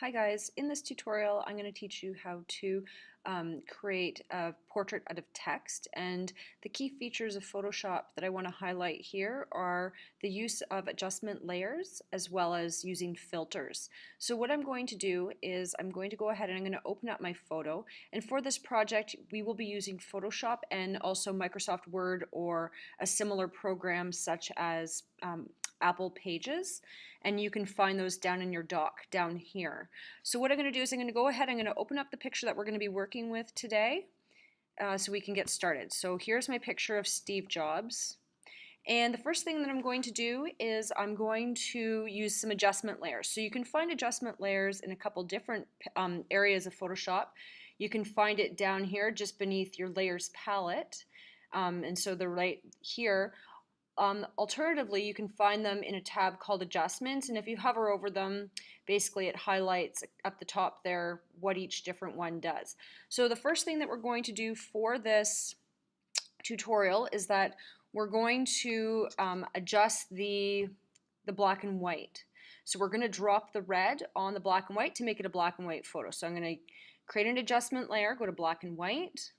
Hi guys, in this tutorial I'm going to teach you how to create a portrait out of text, and the key features of Photoshop that I want to highlight here are the use of adjustment layers as well as using filters. So what I'm going to do is I'm going to go ahead and I'm going to open up my photo, and for this project we will be using Photoshop and also Microsoft Word or a similar program such as Apple Pages, and you can find those down in your dock down here. So what I'm going to do is I'm going to go ahead, I'm going to open up the picture that we're going to be working with today so we can get started. So here's my picture of Steve Jobs. And the first thing that I'm going to do is I'm going to use some adjustment layers. So you can find adjustment layers in a couple different areas of Photoshop. You can find it down here just beneath your layers palette. And so they're right here. Alternatively, you can find them in a tab called Adjustments, and if you hover over them, basically it highlights up the top there what each different one does. So the first thing that we're going to do for this tutorial is that we're going to adjust the black and white. So we're going to drop the red on the black and white to make it a black and white photo. So I'm going to create an adjustment layer, go to black and white,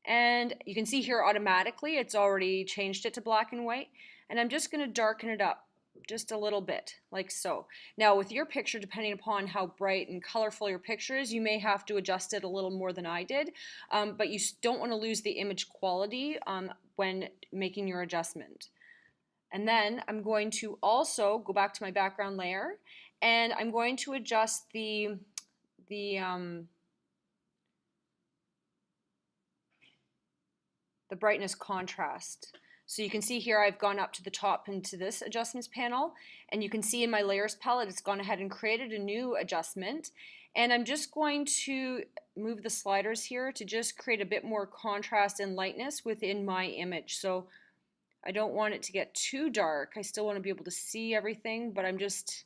and you can see here automatically it's already changed it to black and white, and I'm just going to darken it up just a little bit like so. Now with your picture, depending upon how bright and colorful your picture is, you may have to adjust it a little more than I did, but you don't want to lose the image quality when making your adjustment. And then I'm going to also go back to my background layer, and I'm going to adjust the brightness contrast. So you can see here I've gone up to the top into this adjustments panel, and you can see in my layers palette it's gone ahead and created a new adjustment, and I'm just going to move the sliders here to just create a bit more contrast and lightness within my image. So I don't want it to get too dark. I still want to be able to see everything, but I'm just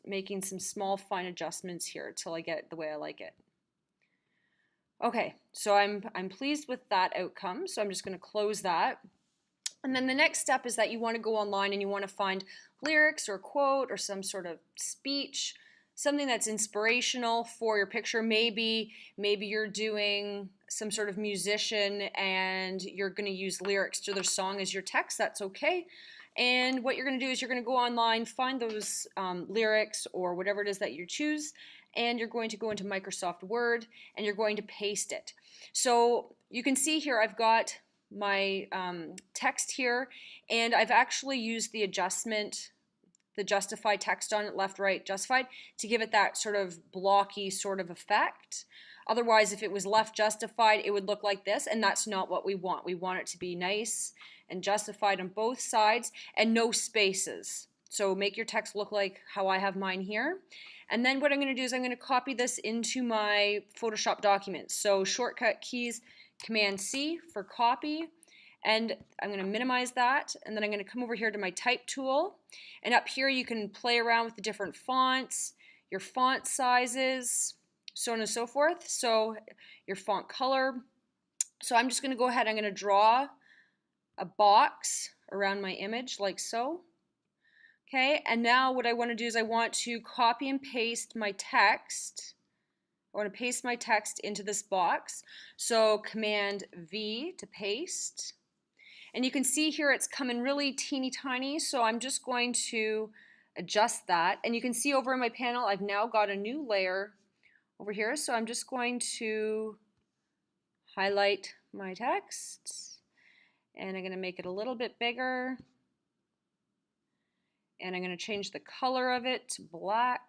making some small fine adjustments here till I get it the way I like it. Okay, so I'm pleased with that outcome, so I'm just going to close that. And then the next step is that you want to go online and you want to find lyrics or a quote or some sort of speech, something that's inspirational for your picture. Maybe you're doing some sort of musician and you're going to use lyrics to their song as your text. That's okay. And what you're going to do is you're going to go online, find those lyrics or whatever it is that you choose, and you're going to go into Microsoft Word and you're going to paste it. So you can see here I've got my text here, and I've actually used the adjustment, the justify text on it, left, right, justified, to give it that sort of blocky sort of effect. Otherwise, if it was left justified, it would look like this, and that's not what we want. We want it to be nice and justified on both sides and no spaces. So make your text look like how I have mine here. And then what I'm going to do is I'm going to copy this into my Photoshop documents. So shortcut keys, Command C for copy, and I'm going to minimize that, and then I'm going to come over here to my type tool, and up here you can play around with the different fonts, your font sizes, so on and so forth, so your font color. So I'm just going to go ahead, I'm going to draw a box around my image like so. Okay, and now what I want to do is I want to copy and paste my text. I want to paste my text into this box. So Command V to paste. And you can see here it's coming really teeny tiny, so I'm just going to adjust that. And you can see over in my panel I've now got a new layer over here, so I'm just going to highlight my text, and I'm going to make it a little bit bigger, and I'm going to change the color of it to black.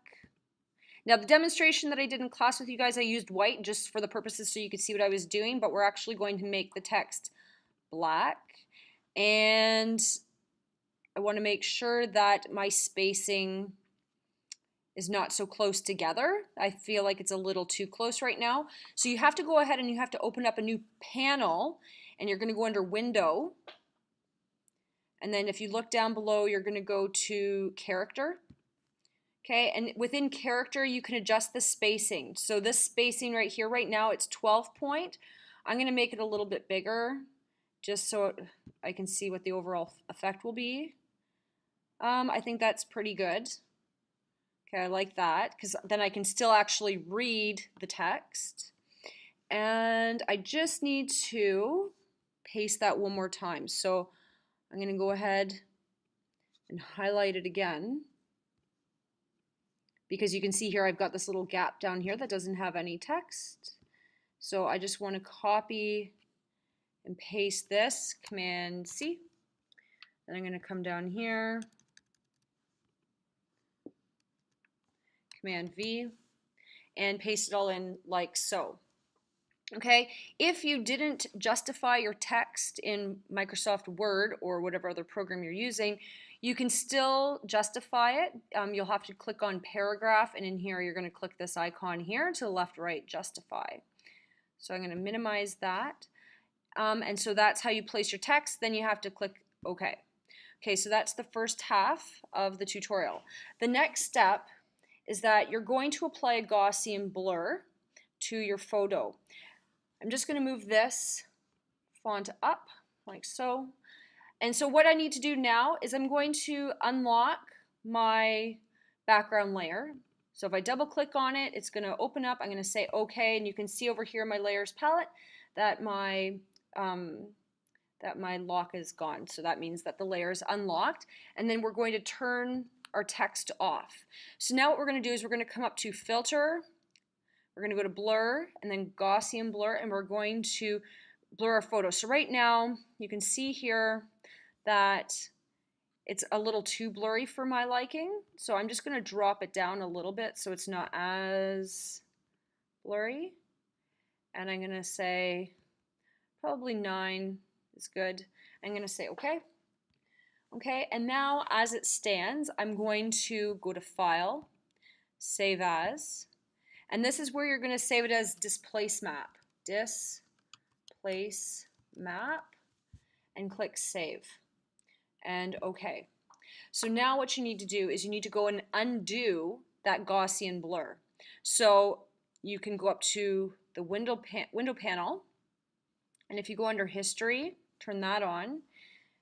Now the demonstration that I did in class with you guys, I used white just for the purposes so you could see what I was doing, but we're actually going to make the text black, and I want to make sure that my spacing is not so close together. I feel like it's a little too close right now. So you have to go ahead and you have to open up a new panel, and you're going to go under Window, and then if you look down below you're going to go to Character. Okay, and within character you can adjust the spacing. So this spacing right here, right now it's 12 point. I'm going to make it a little bit bigger just so I can see what the overall effect will be. I think that's pretty good. Okay, I like that because then I can still actually read the text. And I just need to paste that one more time. So I'm going to go ahead and highlight it again, because you can see here I've got this little gap down here that doesn't have any text. So I just want to copy and paste this, Command C. Then I'm going to come down here, Command V, and paste it all in like so. Okay, if you didn't justify your text in Microsoft Word or whatever other program you're using, you can still justify it. You'll have to click on paragraph, and in here you're going to click this icon here to the left, right, justify. So I'm going to minimize that. And so that's how you place your text. Then you have to click OK. Okay, so that's the first half of the tutorial. The next step is that you're going to apply a Gaussian blur to your photo. I'm just going to move this font up like so. And so what I need to do now is I'm going to unlock my background layer. So if I double click on it, it's going to open up. I'm going to say OK, and you can see over here in my layers palette that my lock is gone. So that means that the layer is unlocked. And then we're going to turn our text off. So now what we're going to do is we're going to come up to Filter. We're going to go to Blur and then Gaussian Blur, and we're going to blur our photo. So right now you can see here that it's a little too blurry for my liking. So I'm just going to drop it down a little bit so it's not as blurry. And I'm going to say probably 9 is good. I'm going to say OK. Okay, and now as it stands, I'm going to go to File, Save As. And this is where you're going to save it as Displace Map. Displace Map, and click Save. And OK. So now what you need to do is you need to go and undo that Gaussian blur. So you can go up to the window panel, and if you go under History, turn that on.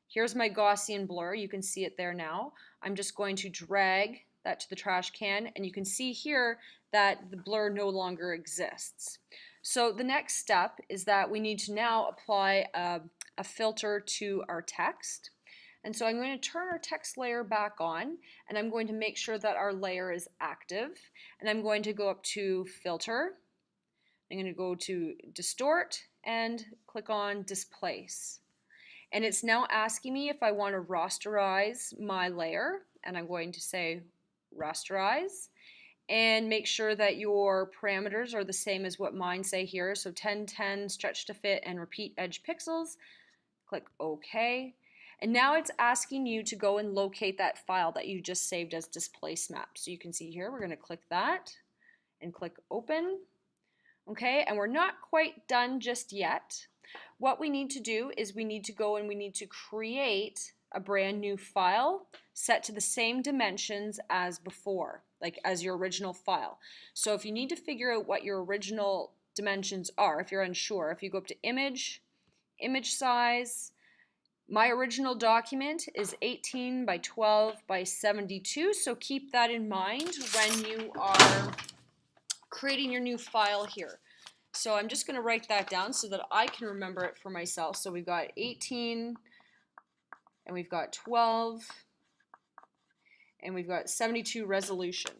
Here's my Gaussian blur. You can see it there now. I'm just going to drag that to the trash can, and you can see here that the blur no longer exists. So the next step is that we need to now apply a filter to our text. And so I'm going to turn our text layer back on, and I'm going to make sure that our layer is active. And I'm going to go up to Filter. I'm going to go to Distort and click on Displace. And it's now asking me if I want to rasterize my layer, and I'm going to say rasterize, and make sure that your parameters are the same as what mine say here. So 1010 stretch to fit and repeat edge pixels. Click OK. And now it's asking you to go and locate that file that you just saved as Displace Map. So you can see here, we're going to click that and click Open. Okay, and we're not quite done just yet. What we need to do is we need to go and we need to create a brand new file set to the same dimensions as before, like as your original file. So if you need to figure out what your original dimensions are, if you're unsure, if you go up to Image, Image Size, my original document is 18 by 12 by 72, so keep that in mind when you are creating your new file here. So I'm just going to write that down so that I can remember it for myself. So we've got 18, and we've got 12, and we've got 72 resolution.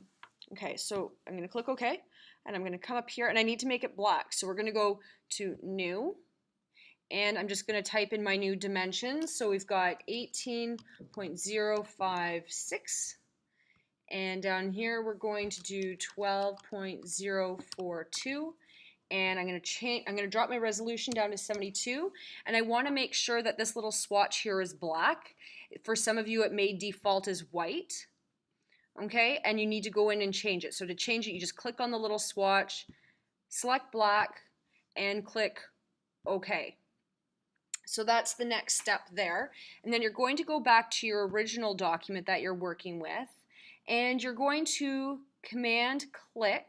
Okay, so I'm going to click OK, and I'm going to come up here, and I need to make it black. So we're going to go to New, and I'm just going to type in my new dimensions. So we've got 18.056, and down here we're going to do 12.042. And I'm going to drop my resolution down to 72, and I want to make sure that this little swatch here is black. For some of you it may default as white, okay, and you need to go in and change it. So to change it, you just click on the little swatch, select black, and click OK. So that's the next step there, and then you're going to go back to your original document that you're working with, and you're going to Command click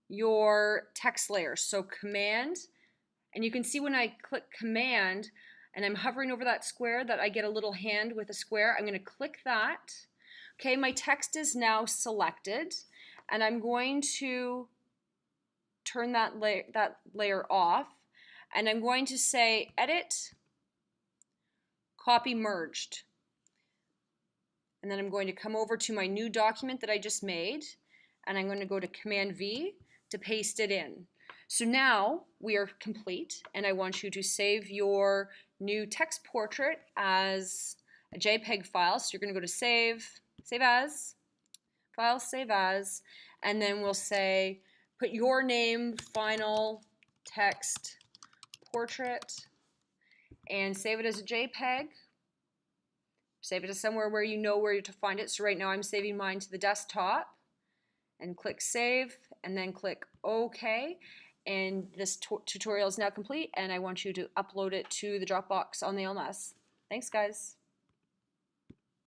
your text layer. So Command, and you can see when I click Command and I'm hovering over that square that I get a little hand with a square. I'm going to click that, Okay, my text is now selected, and I'm going to turn that layer off, and I'm going to say edit, copy merged. And then I'm going to come over to my new document that I just made, and I'm going to go to Command V to paste it in. So now we are complete, and I want you to save your new text portrait as a JPEG file. So you're going to go to Save, Save As, File, Save As, and then we'll say, put your name, final text portrait, and save it as a JPEG. Save it to somewhere where you know where to find it. So right now I'm saving mine to the desktop, and click Save, and then click OK. And this tutorial is now complete, and I want you to upload it to the Dropbox on the LMS. Thanks, guys.